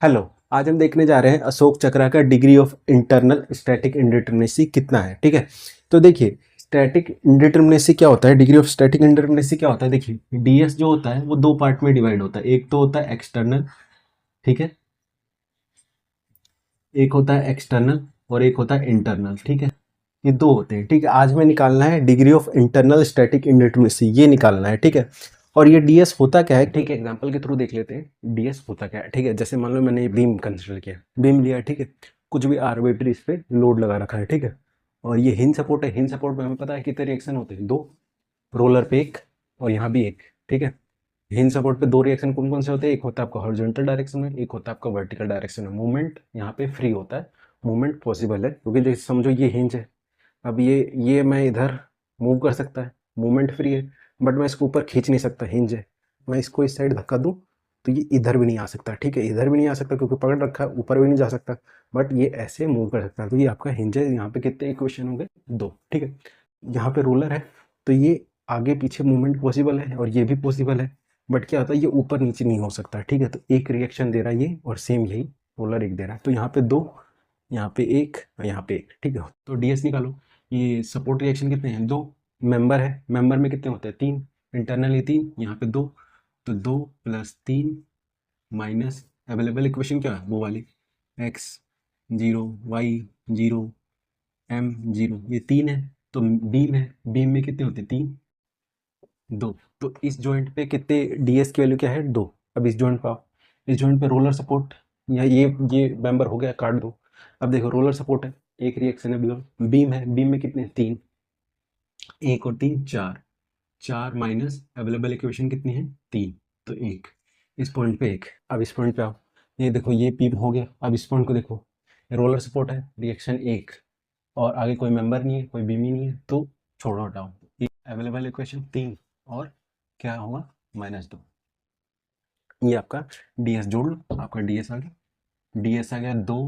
Hello. आज हम देखने जा रहे हैं अशोक चक्र का degree of internal static indeterminacy कितना है। ठीक है, तो देखिए स्टैटिक इंडिटरमिनेसी क्या होता है, डिग्री ऑफ स्टैटिक इंडिटरमिनेसी क्या होता है। देखिए डीएस जो होता है वो दो पार्ट में डिवाइड होता है। एक तो होता है एक्सटर्नल, ठीक है, एक होता है एक्सटर्नल और एक होता है इंटरनल। ठीक है, ये दो होते हैं। ठीक है, आज हमें निकालना है degree of internal static indeterminacy, ये निकालना है। ठीक है, और ये डीएस होता क्या है, ठीक है, एग्जांपल के थ्रू देख लेते हैं डीएस होता क्या है। ठीक है, जैसे मान लो मैंने बीम कंसिडर किया, बीम लिया, ठीक है, कुछ भी आर्बिट्री इस पे लोड लगा रखा है। ठीक है, और ये हिंज सपोर्ट है। हिंज सपोर्ट में हमें पता है कितने रिएक्शन होते हैं, दो, रोलर पे एक और यहाँ भी एक। ठीक है, हिंज सपोर्ट पे दो रिएक्शन कौन कौन से होते हैं, एक होता है आपका हॉरिजॉन्टल डायरेक्शन में, एक होता है आपका वर्टिकल डायरेक्शन में। मूवमेंट यहाँ पे फ्री होता है, मूवमेंट पॉसिबल है, क्योंकि जैसे समझो ये हिंज है, अब ये मैं इधर मूव कर सकता है, मूवमेंट फ्री है, बट मैं इसको ऊपर खींच नहीं सकता, हिंज है। मैं इसको इस साइड धक्का दूं तो ये इधर भी नहीं आ सकता। ठीक है, इधर भी नहीं आ सकता क्योंकि पकड़ रखा है, ऊपर भी नहीं जा सकता, बट ये ऐसे मूव कर सकता है। तो ये आपका हिंज है। यहाँ पे कितने इक्वेशन हो गए, दो। ठीक है, यहाँ पे रोलर है तो ये आगे पीछे मूवमेंट पॉसिबल है और ये भी पॉसिबल है, बट क्या होता है ये ऊपर नीचे नहीं हो सकता। ठीक है, तो एक रिएक्शन दे रहा है ये और सेम यही रोलर एक दे रहा है, तो यहाँ पे दो, यहाँ पे एक और यहाँ पे एक। ठीक है, तो डीएस निकालो। ये सपोर्ट रिएक्शन कितने हैं, दो। मेंबर है, मेंबर में कितने होते हैं, तीन। इंटरनली तीन, यहाँ पे दो, तो दो प्लस तीन माइनस अवेलेबल इक्वेशन क्या है वो वाली, X zero, Y zero, M zero, ये तीन है। तो बीम है, बीम में कितने होते हैं, तीन, दो। तो इस जॉइंट पे कितने, डीएस की वैल्यू क्या है, दो। अब इस जॉइंट पे आओ, इस जॉइंट पे रोलर सपोर्ट, या ये मेंबर हो गया, काट दो। अब देखो रोलर सपोर्ट है, एक रिएक्शन है, बीम है, बीम में कितने हैं, तीन, एक और तीन चार, चार माइनस अवेलेबल इक्वेशन कितनी है, तीन, तो एक। इस पॉइंट पे एक। अब इस पॉइंट पे आओ, ये देखो ये बीम हो गया। अब इस पॉइंट को देखो, रोलर सपोर्ट है, रिएक्शन एक, और आगे कोई मेंबर नहीं है, कोई बीम ही नहीं है, तो छोड़ो हटाओ। अवेलेबल इक्वेशन तीन और क्या होगा, माइनस दो। ये आपका डीएस जोड़ लो, आपका डीएस आ गया। डीएस आ गया दो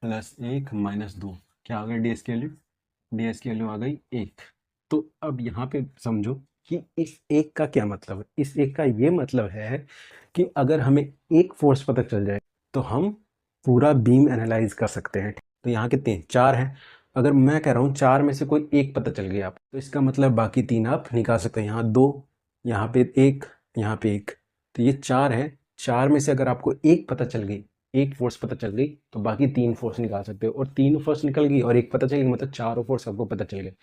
प्लस एक माइनस दो, क्या आ गया डीएस की वैल्यू, डीएस की वैल्यू आ गई एक। तो अब यहाँ पे समझो कि इस एक का क्या मतलब है। इस एक का ये मतलब है कि अगर हमें एक फोर्स पता चल जाए तो हम पूरा बीम एनालाइज कर सकते हैं। तो यहाँ कितने हैं, चार हैं। अगर मैं कह रहा हूँ चार में से कोई एक पता चल गया आप, तो इसका मतलब बाकी तीन आप निकाल सकते हैं। यहाँ दो, यहाँ पे एक, यहाँ पे एक, तो ये चार है। चार में से अगर आपको एक पता चल गई, एक फोर्स पता चल गई, तो बाकी तीन फोर्स निकाल सकते हो। और तीन फोर्स निकल गई और एक पता चल गई, मतलब चारों फोर्स आपको पता चल गए।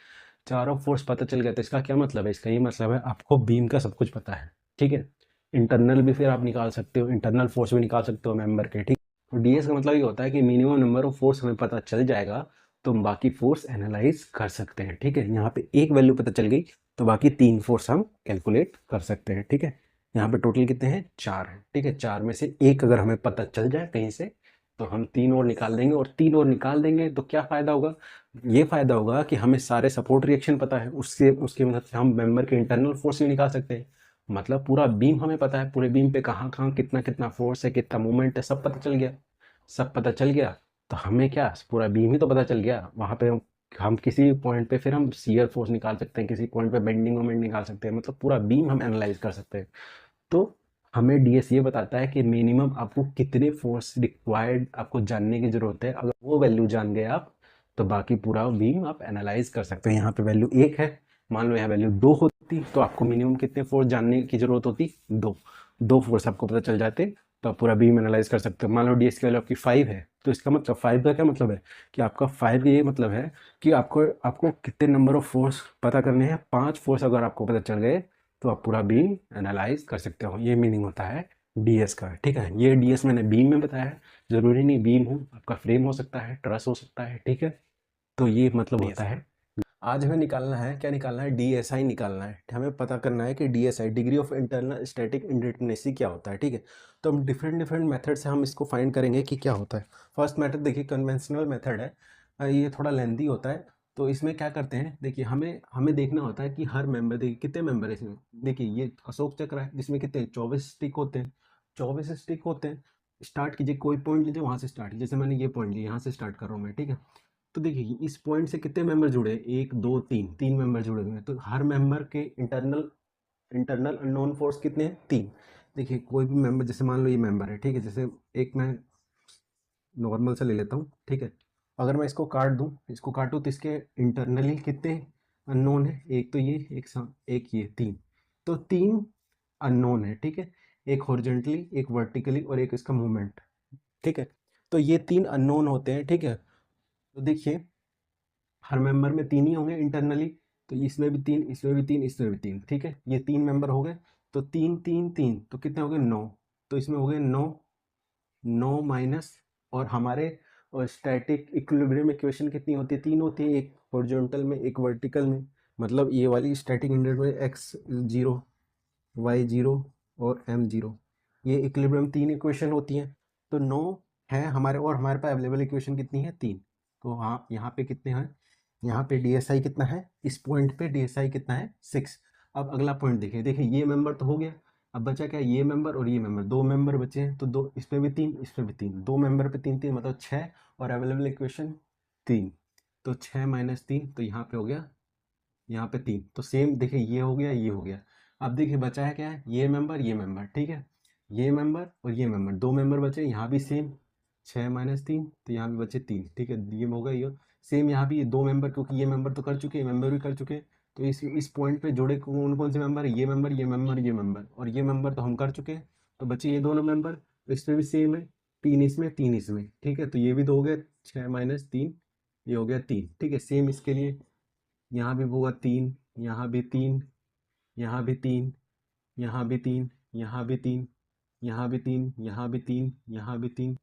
चारों फोर्स पता चल गया तो इसका क्या मतलब है, इसका ये मतलब है आपको बीम का सब कुछ पता है। ठीक है, इंटरनल भी फिर आप निकाल सकते हो, इंटरनल फोर्स भी निकाल सकते हो मेंबर के। ठीक, तो डीएस का मतलब ये होता है कि मिनिमम नंबर ऑफ फोर्स हमें पता चल जाएगा तो हम बाकी फोर्स एनालाइज कर सकते हैं। ठीक है, यहाँ पे एक वैल्यू पता चल गई तो बाकी तीन फोर्स हम कैलकुलेट कर सकते हैं। ठीक है, यहाँ पे टोटल कितने हैं, चार हैं। ठीक है, चार में से एक अगर हमें पता चल जाए कहीं से तो हम तीन और निकाल देंगे, और तीन और निकाल देंगे तो क्या फ़ायदा होगा, ये फ़ायदा होगा कि हमें सारे सपोर्ट रिएक्शन पता है, उससे उसकी मदद से हम मेंबर के इंटरनल फोर्स भी निकाल सकते हैं। मतलब पूरा बीम हमें पता है, पूरे बीम पे कहाँ कहाँ कितना कितना फोर्स है, कितना मूवमेंट है, सब पता चल गया। सब पता चल गया तो हमें क्या, पूरा बीम ही तो पता चल गया। वहाँ पे हम किसी पॉइंट पे फिर हम शियर फोर्स निकाल सकते हैं, किसी पॉइंट पे बेंडिंग मोमेंट निकाल सकते हैं, मतलब पूरा बीम हम एनालाइज कर सकते हैं। तो हमें डीएस ये बताता है कि मिनिमम आपको कितने फोर्स रिक्वायर्ड आपको जानने की ज़रूरत है। अगर वो वैल्यू जान गए आप तो बाकी पूरा बीम आप एनालाइज कर सकते हैं। यहाँ पे वैल्यू एक है, मान लो यहाँ वैल्यू दो होती तो आपको मिनिमम कितने फोर्स जानने की ज़रूरत होती, दो। दो फोर्स आपको पता चल जाते तो आप पूरा बीम एनालाइज कर सकते हो। मान लो डीएस की वैल्यू आपकी फाइव है, तो इसका मतलब फाइव का क्या मतलब है कि आपका फाइव, ये मतलब है कि आपको आपको कितने नंबर ऑफ फोर्स पता करने हैं, पांच फोर्स अगर आपको पता चल गए तो आप पूरा बीम एनालाइज कर सकते हो। ये मीनिंग होता है डीएस का। ठीक है, ये डीएस मैंने बीम में बताया है, ज़रूरी नहीं बीम हो, आपका फ्रेम हो सकता है, ट्रस हो सकता है। ठीक है, तो ये मतलब होता है। आज हमें निकालना है, क्या निकालना है, डीएसआई निकालना है। हमें पता करना है कि DSi degree of internal static indeterminacy क्या होता है। ठीक है, तो हम डिफरेंट डिफरेंट मेथड से हम इसको फाइंड करेंगे कि क्या होता है। फर्स्ट मेथड देखिए कन्वेंशनल मेथड है, ये थोड़ा लेंदी होता है। तो इसमें क्या करते हैं, देखिए हमें हमें देखना होता है कि हर मेंबर, देखिए कितने मेंबर है इसमें। देखिए ये अशोक चक्र है जिसमें कितने, 24 स्टिक होते हैं, 24 स्टिक होते हैं। स्टार्ट कीजिए, कोई पॉइंट लीजिए, वहाँ से स्टार्ट कीजिए। जैसे मैंने ये पॉइंट लिया, यहाँ से स्टार्ट कर रहा हूँ मैं। ठीक है, तो देखिए इस पॉइंट से कितने मेंबर जुड़े हैं, एक दो तीन, तीन मेंबर जुड़े हुए हैं। तो हर मेंबर के इंटरनल इंटरनल अननोन फोर्स कितने हैं, तीन। देखिए कोई भी मेंबर, जैसे मान लो ये मेंबर है, ठीक है, जैसे एक मैं नॉर्मल से ले लेता हूँ, ठीक है। अगर मैं इसको काट दूँ, इसको काटूँ तो इसके इंटरनली कितने अननोन है, एक तो ये, एक ये, तीन। तो तीन अननोन है, ठीक है। एक हॉरिजॉन्टली, एक वर्टिकली और एक इसका मूवमेंट, ठीक है। तो ये तीन अननोन होते हैं, ठीक है। तो देखिए हर मेंबर में तीन ही होंगे इंटरनली, तो इसमें भी तीन, इसमें भी तीन, इसमें भी तीन, ठीक है। ये तीन मेंबर हो गए, तो तीन तीन तीन तो कितने हो गए, नौ। तो इसमें हो गए नौ, नौ माइनस, और हमारे स्टैटिक इक्विलिब्रियम इक्वेशन कितनी होती है, तीन होती है, एक हॉरिजॉन्टल में एक वर्टिकल में। मतलब ये वाली स्टैटिक इंडेक्स में एक्स जीरो, वाई जीरो और एम जीरो, ये इक्विलिब्रियम तीन इक्वेशन होती हैं। तो नौ है हमारे, और हमारे पास अवेलेबल इक्वेशन कितनी है, तीन। तो हाँ यहाँ पे कितने हैं, यहाँ पे डीएसआई कितना है, इस पॉइंट पे डीएसआई कितना है, सिक्स। अब अगला पॉइंट देखिए, देखिए ये मेंबर तो हो गया, अब बचा क्या, ये मेंबर और ये मेंबर, दो मेंबर बचे हैं। तो दो, इसमें भी तीन, इसमें भी तीन, दो मेंबर पे तीन तीन, मतलब छः, और अवेलेबल इक्वेशन तीन। तो छः माइनस तीन, तो यहाँ पे हो गया, यहाँ पे तीन। तो सेम देखिए, ये हो गया, ये हो गया। अब देखिए बचा है क्या है, ये मेंबर, ठीक है। ये मेंबर और ये मेंबर, दो मेंबर बचे, यहाँ भी सेम, छः माइनस तीन, तो यहाँ भी बचे तीन, ठीक है। ये होगा ये सेम, यहाँ भी ये दो मेंबर, क्योंकि ये मेंबर तो कर चुके हैं, मेंबर भी कर चुके हैं। तो इस पॉइंट पे जुड़े कौन कौन से मेंबर, ये मेंबर, ये मेंबर, ये मेंबर, और ये मेंबर तो हम कर चुके हैं। तो बचे ये दोनों मेंबर, तो इसमें भी सेम है, तीन इसमें, तीन इसमें, ठीक है। तो ये भी दो हो गए, छः माइनस तीन, ये हो गया तीन, ठीक है। सेम इसके लिए यहाँ भी होगा तीन, यहाँ भी तीन, यहाँ भी तीन, यहाँ भी तीन, यहाँ भी तीन, यहाँ भी तीन, यहाँ भी तीन, यहाँ भी तीन।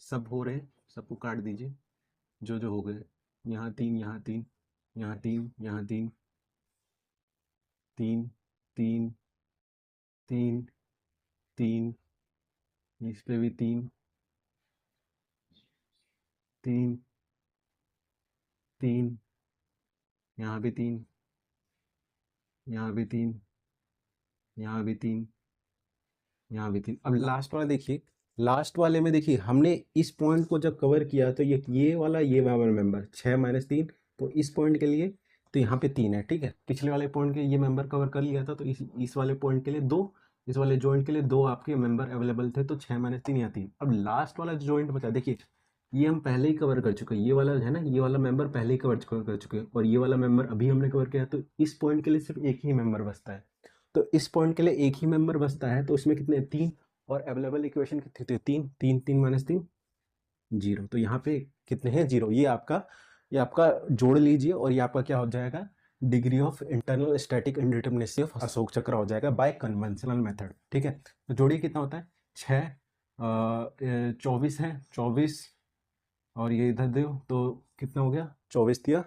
सब हो रहे हैं, सबको काट दीजिए जो जो हो गए। यहाँ तीन, यहाँ तीन, यहाँ तीन, यहाँ तीन, तीन, तीन, तीन, तीन, इस पे भी तीन, तीन, तीन, यहाँ भी तीन, यहाँ भी तीन, यहाँ भी तीन, यहाँ भी तीन। अब लास्ट वाला देखिए, लास्ट वाले में देखिए हमने इस पॉइंट को जब कवर किया तो ये वाला, ये वाला मेंबर छः माइनस तीन, तो इस पॉइंट के लिए तो यहाँ पे तीन है, ठीक है। पिछले वाले पॉइंट के ये मेंबर कवर कर लिया था, तो इस वाले पॉइंट के लिए दो, इस वाले जॉइंट के लिए दो आपके मेंबर अवेलेबल थे, तो छः माइनस तीन या तीन। अब लास्ट वाला जो जॉइंट बचा, देखिए ये हम पहले ही कवर कर चुके हैं, ये वाला है ना, ये वाला मेंबर पहले ही कवर कर चुके हैं, और ये वाला मेंबर अभी हमने कवर किया, तो इस पॉइंट के लिए सिर्फ एक ही मेंबर बचता है। तो इस पॉइंट के लिए एक ही मेंबर बचता है, तो इसमें कितने, तीन, और अवेलेबल इक्वेशन कितनी थी, तीन, तीन, तीन माइनस तीन, जीरो। तो यहाँ पे कितने हैं, जीरो। ये आपका जोड़ लीजिए, और ये आपका क्या हो जाएगा, degree of internal static indeterminacy of Ashok चक्र हो जाएगा बाय कन्वेंशनल मेथड, ठीक है। तो जोड़िए कितना होता है, छः, 24 है, 24, और ये इधर दो तो कितना हो गया, 24 दिया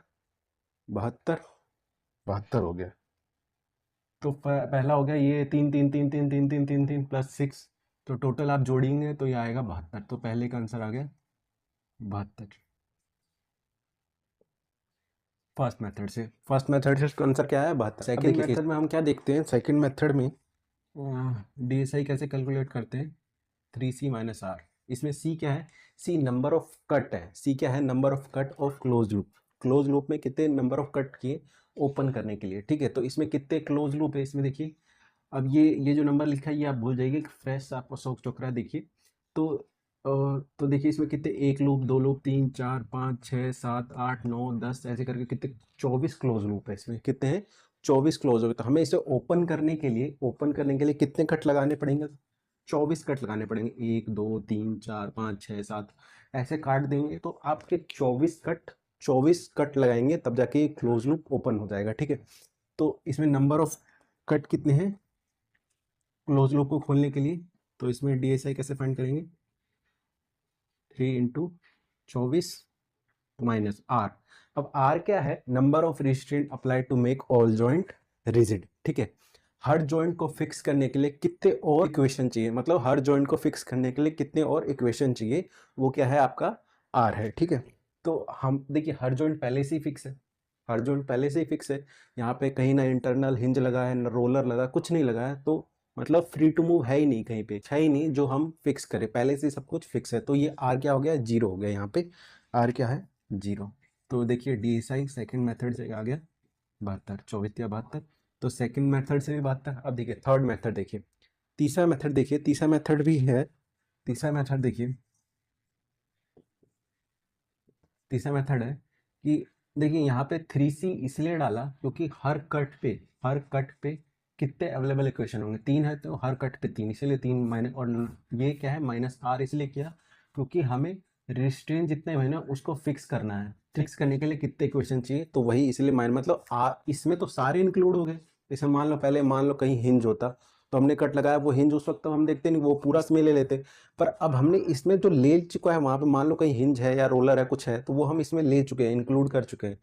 72, 72 हो गया। तो पहला हो गया ये तीन, तीन, तीन, तीन, तीन, तीन, तीन, तीन प्लस सिक्स, तो टोटल आप जोड़ेंगे तो ये आएगा 72। तो पहले का आंसर आ गया 72, फर्स्ट मेथड से इसका आंसर क्या है, 72। सेकंड मेथड में हम क्या देखते हैं, सेकंड मेथड में डीएसआई कैसे कैलकुलेट करते हैं, 3C-R। इसमें सी क्या है, सी नंबर ऑफ कट है, सी क्या है, number of cut off close loop. Close loop में कितने नंबर ऑफ कट किए ओपन करने के लिए, ठीक है। तो इसमें कितने क्लोज लूप है, इसमें देखिए, अब ये जो नंबर लिखा है ये आप भूल जाइए, फ्रेश आपको अशोक चक्र देखिए। तो तो देखिए इसमें कितने, एक लूप, दो लूप, तीन, चार, पाँच, छः, सात, आठ, नौ, 10, ऐसे करके कितने, 24 क्लोज लूप है इसमें, कितने हैं, 24 क्लोज हो गए। तो हमें इसे ओपन करने के लिए कितने कट लगाने पड़ेंगे, 24 कट लगाने पड़ेंगे, एक, दो, तीन, चार, पाँच, छः, सात, ऐसे काट देंगे तो आपके 24 कट लगाएंगे, तब जाके ये क्लोज लूप ओपन हो जाएगा, ठीक है। तो इसमें नंबर ऑफ कट कितने हैं क्लोज लूप को खोलने के लिए, तो इसमें डीएसआई कैसे फाइंड करेंगे, 3 × 24 माइनस आर। अब आर क्या है, number of restraint apply to make all joint rigid, ठीक है। हर जॉइंट को फिक्स करने के लिए कितने और इक्वेशन चाहिए, मतलब हर जॉइंट को फिक्स करने के लिए कितने और इक्वेशन चाहिए, वो क्या है आपका आर है, ठीक है। तो हम देखिए हर जॉइंट पहले से ही फिक्स है, हर जॉइंट पहले से ही फिक्स है, यहाँ पे कहीं ना इंटरनल हिंज लगा है, ना रोलर लगा, कुछ नहीं लगा है, तो मतलब फ्री टू मूव है ही नहीं, कहीं पे है ही नहीं जो हम फिक्स करें, पहले से सब कुछ फिक्स है। तो ये आर क्या हो गया, जीरो हो गया, यहाँ पे आर क्या है, जीरो। तो देखिए डीएसआई सेकंड मेथड से आ गया 72, 24 या 72। तो सेकंड मेथड से भी 72। अब देखिए थर्ड मेथड देखिए, तीसरा मेथड देखिए, तीसरा मेथड भी है, तीसरा मेथड देखिए, तीसरा मेथड है कि देखिए यहाँ पे 3C इसलिए डाला क्योंकि हर कट पे कितने अवेलेबल इक्वेशन होंगे, 3 है तो हर कट पे 3, इसीलिए 3 माइनस, और ये क्या है माइनस आर इसलिए किया क्योंकि हमें रिस्ट्रेन जितने है ना उसको फिक्स करना है। फिक्स करने के लिए कितने इक्वेशन चाहिए, तो वही इसलिए माइन मतलब इसमें तो सारे इंक्लूड हो गए। जैसे मान लो कहीं हिंज होता तो हमने कट लगाया, वो हिंज उस वक्त तो हम देखते नहीं, वो पूरा इसमें ले लेते। पर अब हमने इसमें जो ले चुका है वहां पे मान लो कहीं हिंज है या रोलर है कुछ है, तो वो हम इसमें ले चुके हैं, इंक्लूड कर चुके हैं।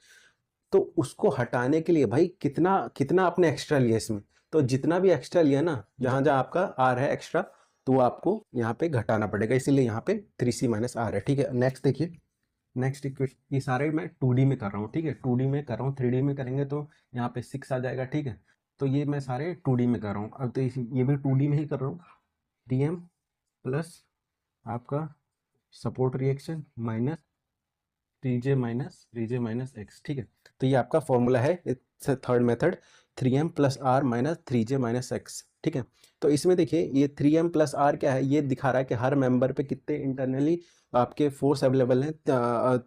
तो उसको हटाने के लिए भाई कितना कितना आपने एक्स्ट्रा लिया इसमें, तो जितना भी एक्स्ट्रा लिया ना, जहां जहां आपका आर है एक्स्ट्रा, तो वो आपको यहाँ पे घटाना पड़ेगा, इसीलिए यहाँ पे 3C माइनस आर है। ठीक है, नेक्स्ट देखिए, नेक्स्ट इक्वेशन, ये सारे मैं 2D में कर रहा हूँ। ठीक है, 2D में कर रहा हूँ, 3D में करेंगे तो यहाँ पे 6 आ जाएगा। ठीक है, तो ये मैं सारे 2D में कर रहा हूँ। अब तो ये भी 2D में ही कर रहा हूँ। DM प्लस आपका support reaction minus 3J minus X. ठीक है, तो ये आपका फॉर्मूला है third method, 3M plus R minus 3J minus X. ठीक है, तो इसमें देखिए ये 3M प्लस आर क्या है, ये दिखा रहा है कि हर मेंबर पे कितने इंटरनली आपके फोर्स अवेलेबल हैं।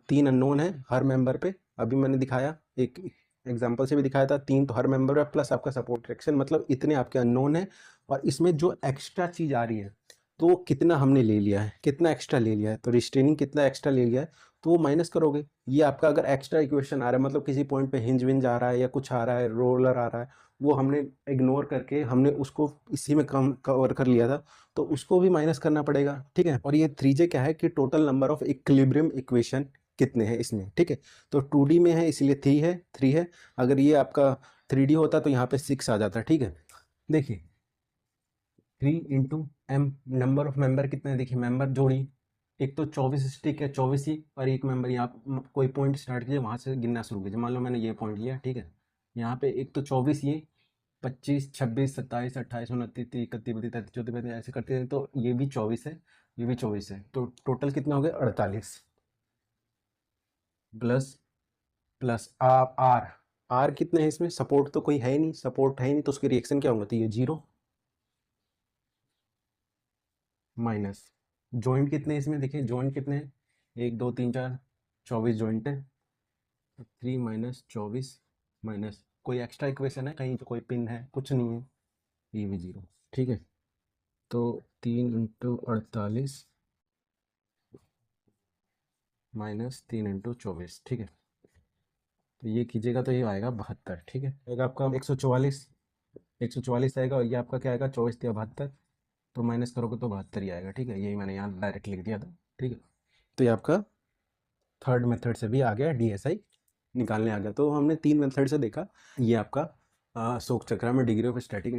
3 अननोन है हर मेंबर पे, अभी मैंने दिखाया एक एग्जांपल से भी दिखाया था, 3 तो हर मेंबर पे प्लस आपका सपोर्ट रिएक्शन, मतलब इतने आपके अननोन है। और इसमें जो एक्स्ट्रा चीज आ रही है तो वो कितना हमने ले लिया है, कितना एक्स्ट्रा ले लिया है, तो रिस्ट्रेनिंग कितना एक्स्ट्रा ले लिया है, तो वो माइनस करोगे। ये आपका अगर एक्स्ट्रा इक्वेशन आ रहा है, मतलब किसी पॉइंट पे हिंज विंज आ रहा है या कुछ आ रहा है, रोलर आ रहा है, वो हमने इग्नोर करके हमने उसको इसी में कम कवर कर लिया था, तो उसको भी माइनस करना पड़ेगा। ठीक है, और ये 3J क्या है कि total number of equilibrium equation कितने हैं इसमें। ठीक है, तो 2D में है इसलिए 3 है। अगर ये आपका 3D होता तो यहाँ पे 6 आ जाता। ठीक है, देखिए 3 × M, नंबर ऑफ मेंबर कितने हैं, देखिए मेंबर जोड़ी, एक तो 24 स्टिक है, 24 ही, और एक मेंबर यहाँ कोई पॉइंट स्टार्ट कीजिए, वहां से गिनना शुरू कीजिए। मान लो मैंने ये पॉइंट लिया। ठीक है, यहाँ पे एक तो 24, ये 25, 26, 27, 28, 29, 30, 31, 32, 33, 34, 35 ऐसे करते हैं, तो ये भी 24 है, ये भी 24 है, तो टोटल कितना हो गया 48 प्लस प्लस आर। आर कितने हैं इसमें, सपोर्ट तो कोई है ही नहीं, सपोर्ट है ही नहीं, तो उसके रिएक्शन क्या होंगे, तो ये 0 माइनस जॉइंट कितने हैं इसमें, देखिए जॉइंट कितने हैं, 1 2 3 4, 24 जॉइंट है। 3 - 24 माइनस कोई एक्स्ट्रा इक्वेशन है कहीं, तो कोई पिन है कुछ नहीं है, ये भी 0। ठीक है, तो 3 × 48 माइनस 3 × 24। ठीक है, तो ये कीजिएगा तो ये आएगा 72। ठीक है, आएगा आपका 144, 144 आएगा, और ये आपका क्या आएगा 24 या 72, तो माइनस करोगे तो 72 ही आएगा। ठीक है, यही मैंने यहाँ डायरेक्ट लिख दिया था। ठीक है, तो ये आपका थर्ड मेथड से भी आ गया, DSI निकालने आ गया। तो हमने 3 मेथड से देखा। ये आपका अशोक चक्र में डिग्री ऑफ स्टैटिक